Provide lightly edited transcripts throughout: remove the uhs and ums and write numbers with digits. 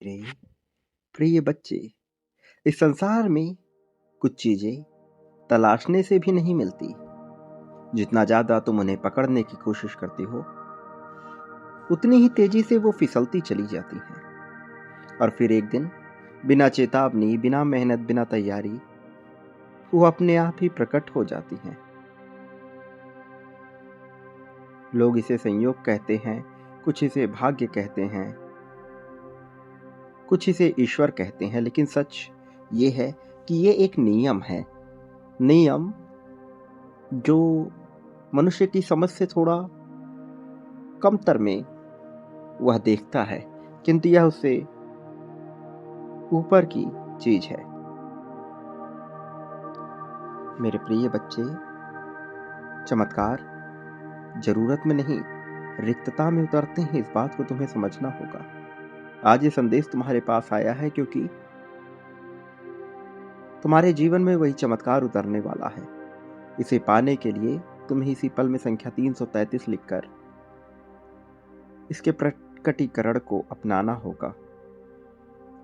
मेरे प्रिय बच्चे, इस संसार में कुछ चीजें तलाशने से भी नहीं मिलती। जितना ज्यादा तुम उन्हें पकड़ने की कोशिश करते हो, उतनी ही तेजी से वो फिसलती चली जाती हैं। और फिर एक दिन बिना चेतावनी, बिना मेहनत, बिना तैयारी, वो अपने आप ही प्रकट हो जाती हैं। लोग इसे संयोग कहते हैं, कुछ इसे भाग्य कहते हैं, कुछ इसे ईश्वर कहते हैं, लेकिन सच ये है कि ये एक नियम है। नियम जो मनुष्य की समझ से थोड़ा कमतर में वह देखता है, किंतु यह उससे ऊपर की चीज है। मेरे प्रिय बच्चे, चमत्कार जरूरत में नहीं, रिक्तता में उतरते हैं। इस बात को तुम्हें समझना होगा। आज ये संदेश तुम्हारे पास आया है क्योंकि तुम्हारे जीवन में वही चमत्कार उतरने वाला है। इसे पाने के लिए तुम्हें इसी पल में संख्या 333 लिखकर इसके प्रकटीकरण को अपनाना होगा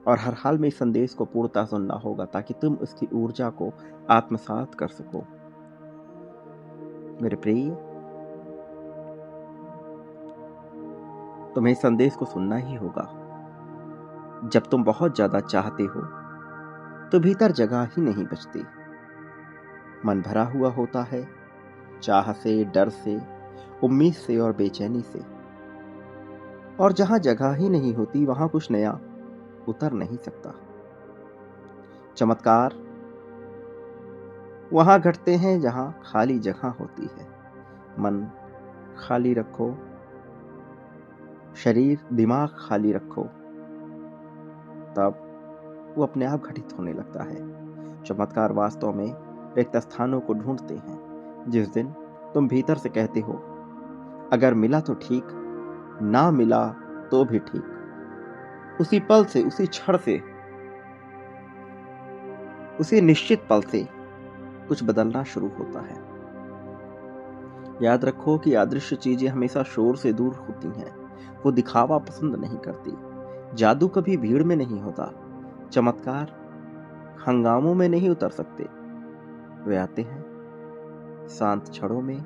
और हर हाल में इस संदेश को पूर्णतः सुनना होगा, ताकि तुम उसकी ऊर्जा को आत्मसात कर सको। मेरे प्रिय, तुम्हें इस संदेश को सुनना ही होगा। जब तुम बहुत ज्यादा चाहते हो तो भीतर जगह ही नहीं बचती। मन भरा हुआ होता है चाह से, डर से, उम्मीद से और बेचैनी से। और जहां जगह ही नहीं होती, वहां कुछ नया उतर नहीं सकता। चमत्कार वहां घटते हैं जहां खाली जगह होती है। मन खाली रखो, शरीर दिमाग खाली रखो, तब वो अपने आप घटित होने लगता है। चमत्कार वास्तव में रिक्त स्थानों को ढूंढते हैं। जिस दिन तुम भीतर से कहते हो, अगर मिला तो ठीक, ना मिला तो भी ठीक, उसी पल से, उसी क्षण से, उसी निश्चित पल से कुछ बदलना शुरू होता है। याद रखो कि अदृश्य चीजें हमेशा शोर से दूर होती हैं। वो दिखावा पसंद नहीं करती। जादू कभी भीड़ में नहीं होता। चमत्कार हंगामों में नहीं उतर सकते। वे आते हैं शांत क्षणों में,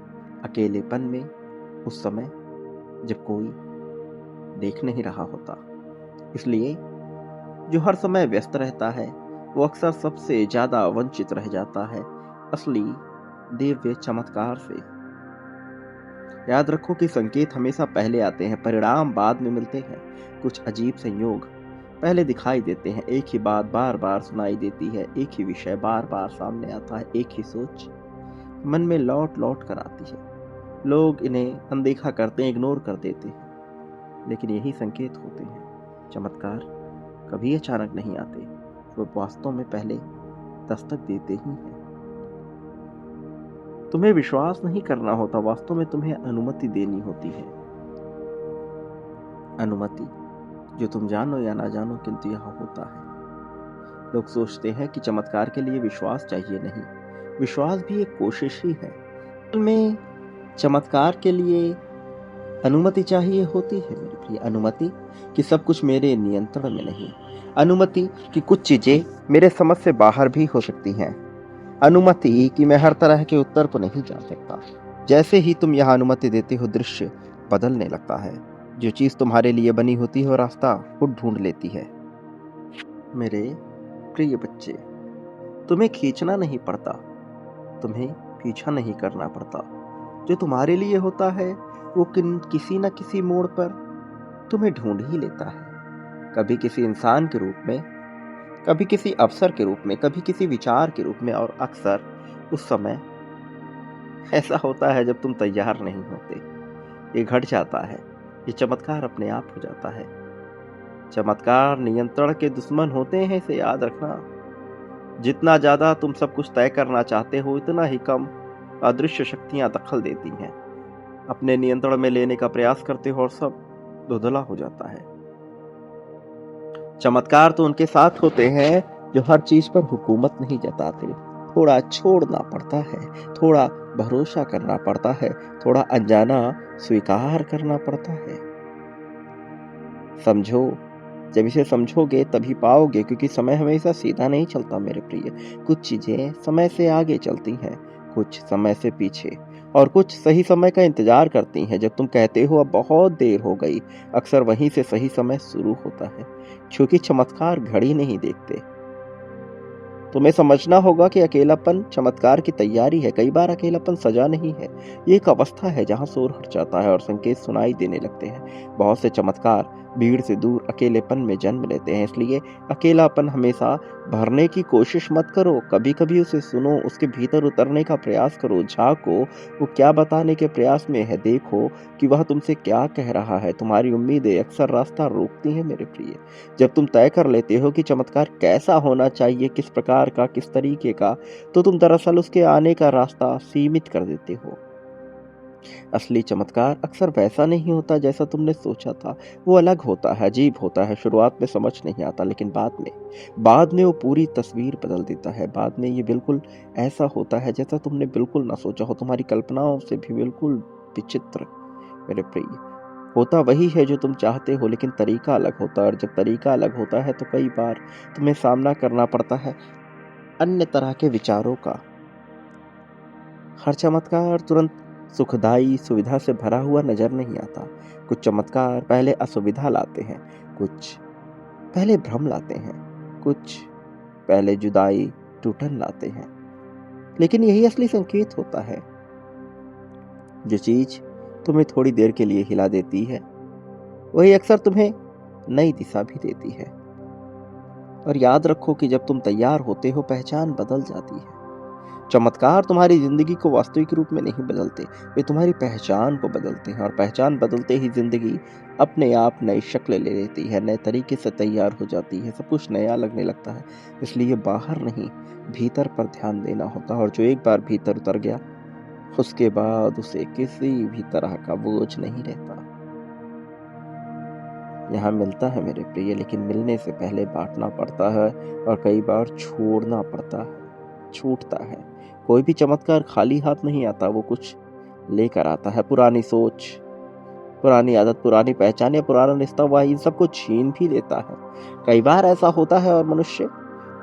अकेलेपन में, उस समय जब कोई देख नहीं रहा होता। इसलिए जो हर समय व्यस्त रहता है, वो अक्सर सबसे ज्यादा वंचित रह जाता है असली दिव्य चमत्कार से। याद रखो कि संकेत हमेशा पहले आते हैं, परिणाम बाद में मिलते हैं। कुछ अजीब संयोग पहले दिखाई देते हैं। एक ही बात बार बार सुनाई देती है, एक ही विषय बार बार सामने आता है, एक ही सोच मन में लौट लौट कर आती है। लोग इन्हें अनदेखा करते हैं, इग्नोर कर देते हैं, लेकिन यही संकेत होते हैं। चमत्कार कभी अचानक नहीं आते, वो वास्तव में पहले दस्तक देते ही हैं। तुम्हें विश्वास नहीं करना होता, वास्तव में तुम्हें अनुमति देनी होती है। अनुमति, जो तुम जानो या ना जानो, किंतु यह होता है। लोग सोचते हैं कि चमत्कार के लिए विश्वास चाहिए। नहीं, विश्वास भी एक कोशिश ही है। असल में चमत्कार के लिए अनुमति चाहिए होती है, मेरी प्रिय। अनुमति कि सब कुछ मेरे नियंत्रण में नहीं। अनुमति कि कुछ चीजें मेरे समझ से बाहर भी हो सकती हैं। अनुमति कि मैं हर तरह के उत्तर को नहीं जान सकता। जैसे ही तुम यह अनुमति देते हो, दृश्य बदलने लगता है। जो चीज तुम्हारे लिए बनी होती है, वो रास्ता खुद ढूंढ लेती है। मेरे प्रिय बच्चे, तुम्हें खींचना नहीं पड़ता, तुम्हें पीछा नहीं करना पड़ता। जो तुम्हारे लिए होता है, वो किसी न किसी मोड़ पर तुम्हें ढूंढ ही लेता है। कभी किसी इंसान के रूप में, कभी किसी अवसर के रूप में, कभी किसी विचार के रूप में, और अक्सर उस समय ऐसा होता है जब तुम तैयार नहीं होते। ये घट जाता है, ये चमत्कार अपने आप हो जाता है। चमत्कार नियंत्रण के दुश्मन होते हैं, इसे याद रखना। जितना ज्यादा तुम सब कुछ तय करना चाहते हो, इतना ही कम अदृश्य शक्तियां दखल देती हैं। अपने नियंत्रण में लेने का प्रयास करते हो और सब धुंधला हो जाता है। चमत्कार तो उनके साथ होते हैं जो हर चीज पर हुकूमत नहीं जताते। थोड़ा छोड़ना पड़ता है, थोड़ा भरोसा करना पड़ता है, थोड़ा अनजाना स्वीकार करना पड़ता है। समझो, जब इसे समझोगे तभी पाओगे, क्योंकि समय हमेशा सीधा नहीं चलता मेरे प्रिय। कुछ चीजें समय से आगे चलती हैं, कुछ समय से पीछे, और कुछ सही समय का इंतजार करती हैं। जब तुम कहते हो अब बहुत देर हो गई, अक्सर वहीं से सही समय शुरू होता है, क्योंकि चमत्कार घड़ी नहीं देखते। तुम्हें समझना होगा कि अकेलापन चमत्कार की तैयारी है। कई बार अकेलापन सजा नहीं है, ये एक अवस्था है जहां शोर हट जाता है और संकेत सुनाई देने लगते हैं। बहुत से चमत्कार भीड़ से दूर अकेलेपन में जन्म लेते हैं, इसलिए अकेलापन हमेशा भरने की कोशिश मत करो। कभी कभी उसे सुनो, उसके भीतर उतरने का प्रयास करो, झांको वो क्या बताने के प्रयास में है, देखो कि वह तुमसे क्या कह रहा है। तुम्हारी उम्मीदें अक्सर रास्ता रोकती हैं मेरे प्रिय। जब तुम तय कर लेते हो कि चमत्कार कैसा होना चाहिए, किस प्रकार का, किस तरीके का, तो तुम दरअसल उसके आने का रास्ता सीमित कर देते हो। असली चमत्कार अक्सर वैसा नहीं होता जैसा तुमने सोचा था। वो अलग होता है, अजीब होता है, शुरुआत में समझ नहीं आता, लेकिन बाद में वो पूरी तस्वीर बदल देता है। बाद में ये बिल्कुल ऐसा होता है जैसा तुमने बिल्कुल ना सोचा हो, तुम्हारी कल्पनाओं से भी बिल्कुल विचित्र मेरे प्रिय। होता वही है जो तुम चाहते हो, लेकिन तरीका अलग होता है, और जब तरीका अलग होता है तो कई बार तुम्हें सामना करना पड़ता है अन्य तरह के विचारों का। हर चमत्कार तुरंत सुखदाई सुविधा से भरा हुआ नजर नहीं आता। कुछ चमत्कार पहले असुविधा लाते हैं, कुछ पहले भ्रम लाते हैं, कुछ पहले जुदाई टूटन लाते हैं। लेकिन यही असली संकेत होता है। जो चीज तुम्हें थोड़ी देर के लिए हिला देती है, वही अक्सर तुम्हें नई दिशा भी देती है। और याद रखो कि जब तुम तैयार होते हो, पहचान बदल जाती है। चमत्कार तुम्हारी जिंदगी को वास्तविक रूप में नहीं बदलते, वे तुम्हारी पहचान को बदलते हैं, और पहचान बदलते ही जिंदगी अपने आप नई शक्ल ले लेती है, नए तरीके से तैयार हो जाती है, सब कुछ नया लगने लगता है। इसलिए बाहर नहीं, भीतर पर ध्यान देना होता है, और जो एक बार भीतर उतर गया, उसके बाद उसे किसी भी तरह का बोझ नहीं रहता। यहाँ मिलता है मेरे प्रिय, लेकिन मिलने से पहले बांटना पड़ता है, और कई बार छोड़ना पड़ता है, छूटता है। कोई भी चमत्कार खाली हाथ नहीं आता, वो कुछ लेकर आता है। पुरानी सोच, पुरानी आदत, पुरानी पहचान या पुराना रिश्ता, वह इन सबको छीन भी लेता है। कई बार ऐसा होता है और मनुष्य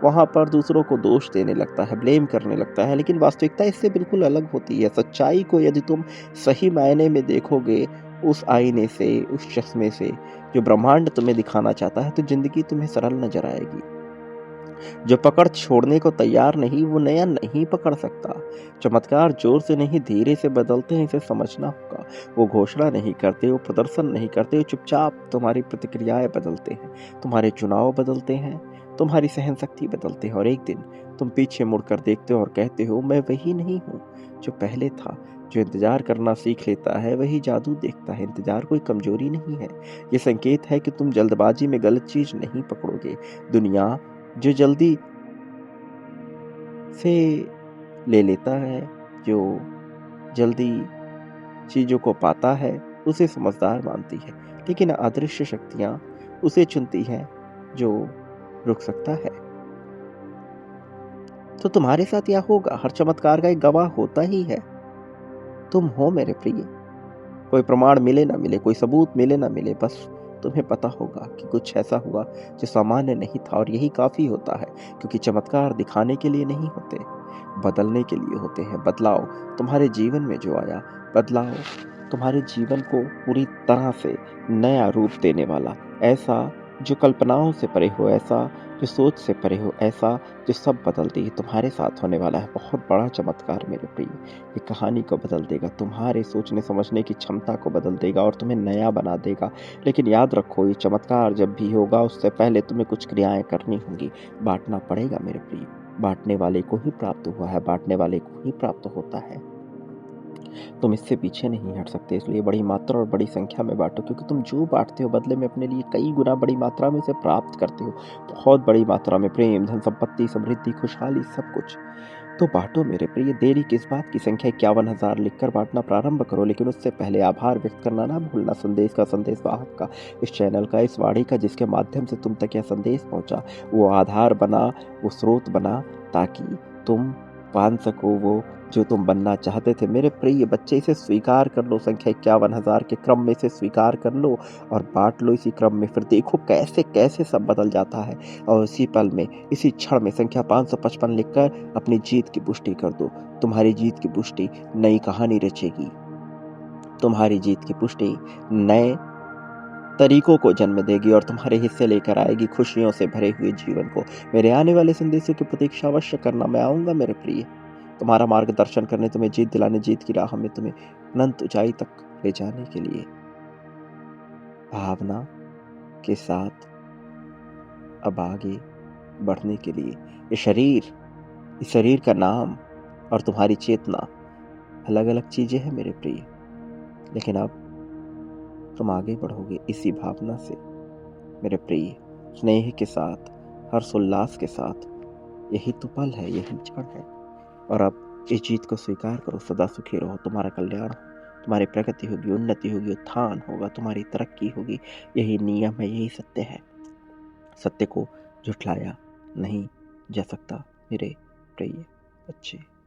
वहां पर दूसरों को दोष देने लगता है, ब्लेम करने लगता है, लेकिन वास्तविकता इससे बिल्कुल अलग होती है। सच्चाई को यदि तुम सही मायने में देखोगे, उस आईने से, उस चश्मे से जो ब्रह्मांड तुम्हें दिखाना चाहता है, तो जिंदगी तुम्हें सरल नजर आएगी। जो पकड़ छोड़ने को तैयार नहीं, वो नया नहीं पकड़ सकता। चमत्कार जोर से नहीं, धीरे से बदलते हैं, इसे समझना होगा। वो घोषणा नहीं करते, वो प्रदर्शन नहीं करते, वो चुपचाप तुम्हारी प्रतिक्रियाएं बदलते हैं, तुम्हारे चुनाव बदलते हैं, तुम्हारी सहन शक्ति बदलते हैं। और एक दिन तुम पीछे मुड़कर देखते हो और कहते हो, मैं वही नहीं हूँ जो पहले था। जो इंतजार करना सीख लेता है, वही जादू देखता है। इंतजार कोई कमजोरी नहीं है, ये संकेत है कि तुम जल्दबाजी में गलत चीज नहीं पकड़ोगे। दुनिया जो जल्दी से ले लेता है, जो जल्दी चीजों को पाता है, उसे समझदार मानती है, लेकिन अदृश्य शक्तियां उसे चुनती हैं जो रुक सकता है। तो तुम्हारे साथ यह होगा, हर चमत्कार का एक गवाह होता ही है, तुम हो मेरे प्रिय। कोई प्रमाण मिले ना मिले, कोई सबूत मिले ना मिले, बस तुम्हें पता होगा कि कुछ ऐसा हुआ जो सामान्य नहीं था, और यही काफी होता है, क्योंकि चमत्कार दिखाने के लिए नहीं होते, बदलने के लिए होते हैं। बदलाव तुम्हारे जीवन में जो आया, बदलाव तुम्हारे जीवन को पूरी तरह से नया रूप देने वाला, ऐसा जो कल्पनाओं से परे हो, ऐसा जो सोच से परे हो, ऐसा जो सब बदल दे, तुम्हारे साथ होने वाला है। बहुत बड़ा चमत्कार मेरे प्रिय, ये कहानी को बदल देगा, तुम्हारे सोचने समझने की क्षमता को बदल देगा, और तुम्हें नया बना देगा। लेकिन याद रखो, ये चमत्कार जब भी होगा, उससे पहले तुम्हें कुछ क्रियाएं करनी होंगी, बांटना पड़ेगा मेरे प्रिय। बांटने वाले को ही प्राप्त हुआ है, बांटने वाले को ही प्राप्त होता है। तुम इससे पीछे नहीं हट सकते, इसलिए बड़ी मात्रा और बड़ी संख्या में बांटो, क्योंकि तुम जो बांटते हो, बदले में अपने लिए कई गुना बड़ी मात्रा में उसे प्राप्त करते हो। बहुत बड़ी मात्रा में प्रेम, धन संपत्ति, समृद्धि, खुशहाली, सब कुछ। तो बांटो मेरे प्रिय। देरी किस बात की? संख्या 51,000 लिखकर बांटना प्रारंभ करो, लेकिन उससे पहले आभार व्यक्त करना ना भूलना। संदेश का, संदेश वाहक का, इस चैनल का, इस वाणी का, जिसके माध्यम से तुम तक यह संदेश पहुंचा, वो आधार बना, वो स्रोत बना, ताकि तुम पान सको वो जो तुम बनना चाहते थे। मेरे प्रिय बच्चे, इसे स्वीकार कर लो, संख्या 51,000 के क्रम में इसे स्वीकार कर लो और बाँट लो इसी क्रम में। फिर देखो कैसे-कैसे सब बदल जाता है और इसी पल में, इसी क्षण में संख्या 555 लिखकर अपनी जीत की पुष्टि कर दो। तुम्हारी जीत की पुष्टि नई कहानी रचेगी। तुम्हारी जीत की पुष्टि नए तरीकों को जन्म देगी और तुम्हारे हिस्से लेकर आएगी खुशियों से भरे हुए जीवन को। मेरे आने वाले संदेशों की प्रतीक्षा अवश्य करना, मैं आऊँगा मेरे प्रिय। तुम्हारा मार्गदर्शन करने, तुम्हें जीत दिलाने, जीत की राह में तुम्हें अनंत ऊँचाई तक ले जाने के लिए। भावना के साथ अब आगे बढ़ने के लिए इस शरीर का नाम और तुम्हारी चेतना अलग-अलग चीज़ें हैं मेरे प्रिय। लेकिन अब तुम आगे बढ़ोगे इसी भावना से मेरे प्रिय, स्नेह के साथ, हर्षोल्लास के साथ। यही तो पल है, यही क्षण है। और अब इस जीत को स्वीकार करो, सदा सुखी रहो, तुम्हारा कल्याण हो, तुम्हारी प्रगति होगी, उन्नति होगी, उत्थान होगा, तुम्हारी तरक्की होगी। यही नियम है, यही सत्य है। सत्य को झुठलाया नहीं जा सकता मेरे प्रिय बच्चे।